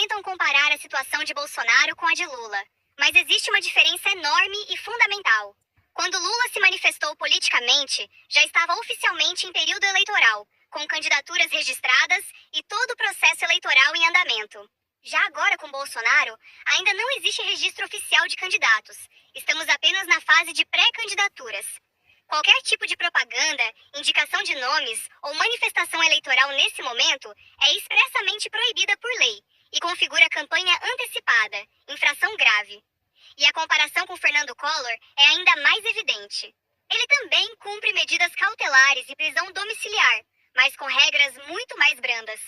tentam comparar a situação de Bolsonaro com a de Lula, mas existe uma diferença enorme e fundamental. Quando Lula se manifestou politicamente, já estava oficialmente em período eleitoral, com candidaturas registradas e todo o processo eleitoral em andamento. Já agora com Bolsonaro, ainda não existe registro oficial de candidatos. Estamos apenas na fase de pré-candidaturas. Qualquer tipo de propaganda, indicação de nomes ou manifestação eleitoral nesse momento é expressamente proibida por lei e configura campanha antecipada, infração grave. E a comparação com Fernando Collor é ainda mais evidente. Ele também cumpre medidas cautelares e prisão domiciliar, mas com regras muito mais brandas.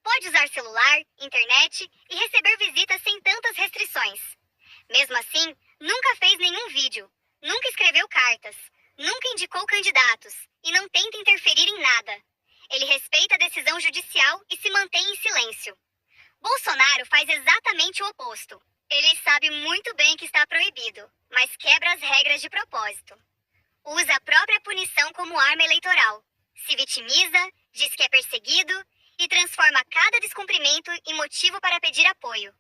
Pode usar celular, internet e receber visitas sem tantas restrições. Mesmo assim, nunca fez nenhum vídeo, nunca escreveu cartas, nunca indicou candidatos e não tenta interferir em nada. Ele respeita a decisão judicial e se mantém em silêncio. Bolsonaro faz exatamente o oposto. Ele sabe muito bem que está proibido, mas quebra as regras de propósito. Usa a própria punição como arma eleitoral. Se vitimiza, diz que é perseguido e transforma cada descumprimento em motivo para pedir apoio.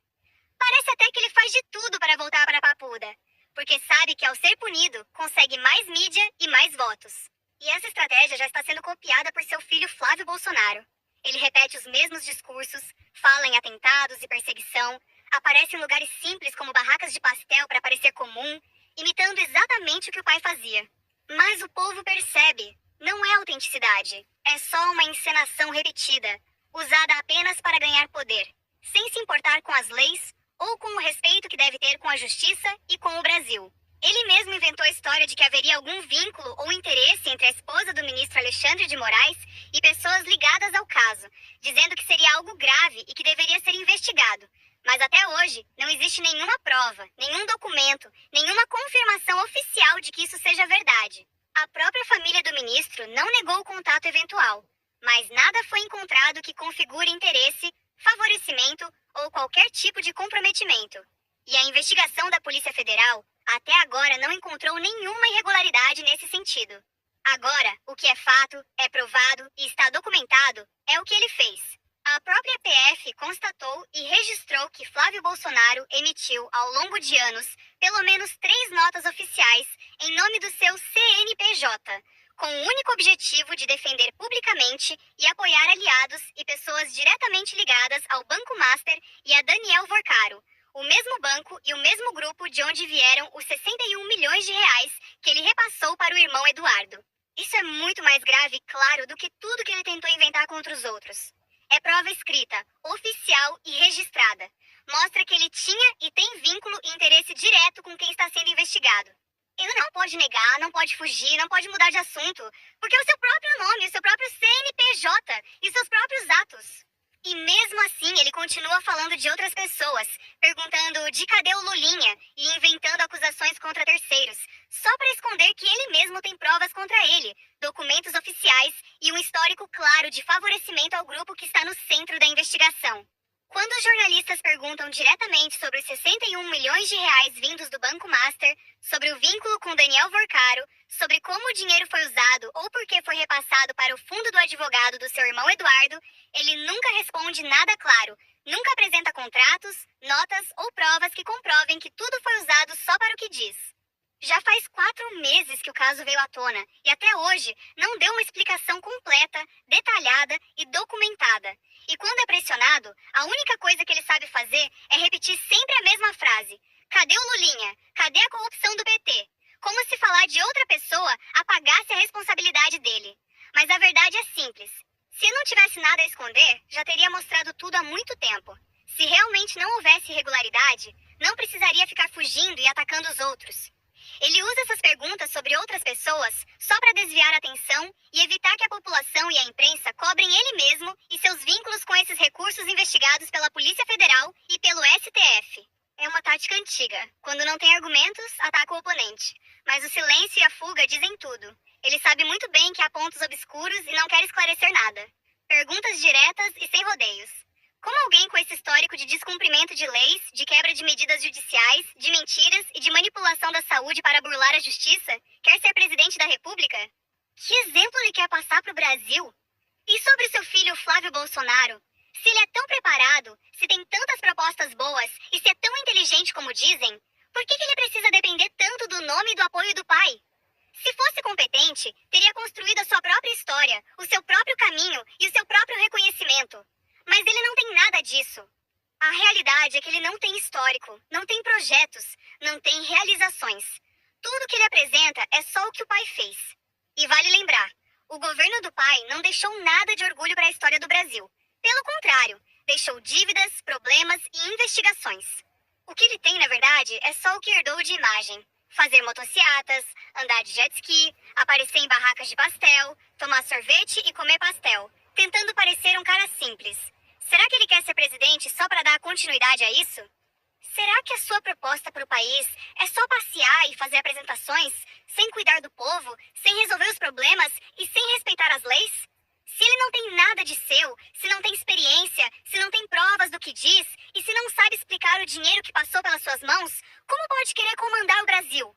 Parece até que ele faz de tudo para voltar para a Papuda, porque sabe que ao ser punido, consegue mais mídia e mais votos. E essa estratégia já está sendo copiada por seu filho Flávio Bolsonaro. Ele repete os mesmos discursos, fala em atentados e perseguição, aparece em lugares simples como barracas de pastel para parecer comum, imitando exatamente o que o pai fazia. Mas o povo percebe, não é autenticidade, é só uma encenação repetida, usada apenas para ganhar poder, sem se importar com as leis ou com o respeito que deve ter com a justiça e com o Brasil. Ele mesmo inventou a história de que haveria algum vínculo ou interesse entre a esposa do ministro Alexandre de Moraes e pessoas ligadas ao caso, dizendo que seria algo grave e que deveria ser investigado. Mas até hoje, não existe nenhuma prova, nenhum documento, nenhuma confirmação oficial de que isso seja verdade. A própria família do ministro não negou o contato eventual, mas nada foi encontrado que configure interesse, favorecimento ou qualquer tipo de comprometimento. E a investigação da Polícia Federal até agora não encontrou nenhuma irregularidade nesse sentido. Agora, o que é fato, é provado e está documentado é o que ele fez. A própria PF constatou e registrou que Flávio Bolsonaro emitiu, ao longo de anos, pelo menos 3 notas oficiais em nome do seu CNPJ, com o único objetivo de defender publicamente e apoiar aliados e pessoas diretamente ligadas ao Banco Master e a Daniel Vorcaro, o mesmo banco e o mesmo grupo de onde vieram os 61 milhões de reais que ele repassou para o irmão Eduardo. Isso é muito mais grave, claro, do que tudo que ele tentou inventar contra os outros. É prova escrita, oficial e registrada. Mostra que ele tinha e tem vínculo e interesse direto com quem está sendo investigado. Ele não pode negar, não pode fugir, não pode mudar de assunto, porque é o seu próprio nome, o seu próprio CNPJ e seus próprios atos. E mesmo assim ele continua falando de outras pessoas, perguntando de cadê o Lulinha e inventando acusações contra terceiros, só para esconder que ele mesmo tem provas contra ele, documentos oficiais e um histórico claro de favorecimento ao grupo que está no centro da investigação. Quando os jornalistas perguntam diretamente sobre os 61 milhões de reais vindos do Banco Master, sobre o vínculo com Daniel Vorcaro, sobre como o dinheiro foi usado ou por que foi repassado para o fundo do advogado do seu irmão Eduardo, ele nunca responde nada claro, nunca apresenta contratos, notas ou provas que comprovem que tudo foi usado só para o que diz. Já faz 4 meses que o caso veio à tona e até hoje não deu uma explicação completa, detalhada e documentada. E quando é pressionado, a única coisa que ele sabe fazer é repetir sempre a mesma frase. Cadê o Lulinha? Cadê a corrupção do PT? Como se falar de outra pessoa apagasse a responsabilidade dele. Mas a verdade é simples. Se não tivesse nada a esconder, já teria mostrado tudo há muito tempo. Se realmente não houvesse irregularidade, não precisaria ficar fugindo e atacando os outros. Ele usa essas perguntas sobre outras pessoas só para desviar a atenção e evitar que a população e a imprensa cobrem ele mesmo e seus vínculos com esses recursos investigados pela Polícia Federal e pelo STF. É uma tática antiga. Quando não tem argumentos, ataca o oponente. Mas o silêncio e a fuga dizem tudo. Ele sabe muito bem que há pontos obscuros e não quer esclarecer nada. Perguntas diretas e sem rodeios. Como alguém com esse histórico de descumprimento de leis, de quebra de medidas judiciais, de mentiras e de manipulação da saúde para burlar a justiça, quer ser presidente da República? Que exemplo ele quer passar para o Brasil? E sobre seu filho Flávio Bolsonaro? Se ele é tão preparado, se tem tantas propostas respostas boas e ser tão inteligente como dizem, por que ele precisa depender tanto do nome e do apoio do pai? Se fosse competente, teria construído a sua própria história, o seu próprio caminho e o seu próprio reconhecimento. Mas ele não tem nada disso. A realidade é que ele não tem histórico, não tem projetos, não tem realizações. Tudo que ele apresenta é só o que o pai fez. E vale lembrar, o governo do pai não deixou nada de orgulho para a história do Brasil. Pelo contrário, deixou dívidas, problemas e investigações. O que ele tem, na verdade, é só o que herdou de imagem. Fazer motocicletas, andar de jet ski, aparecer em barracas de pastel, tomar sorvete e comer pastel, tentando parecer um cara simples. Será que ele quer ser presidente só para dar continuidade a isso? Será que a sua proposta para o país é só passear e fazer apresentações, sem cuidar do povo, sem resolver os problemas e sem respeitar as leis? Se ele não tem nada de seu, se não tem experiência, se não tem provas do que diz e se não sabe explicar o dinheiro que passou pelas suas mãos, como pode querer comandar o Brasil?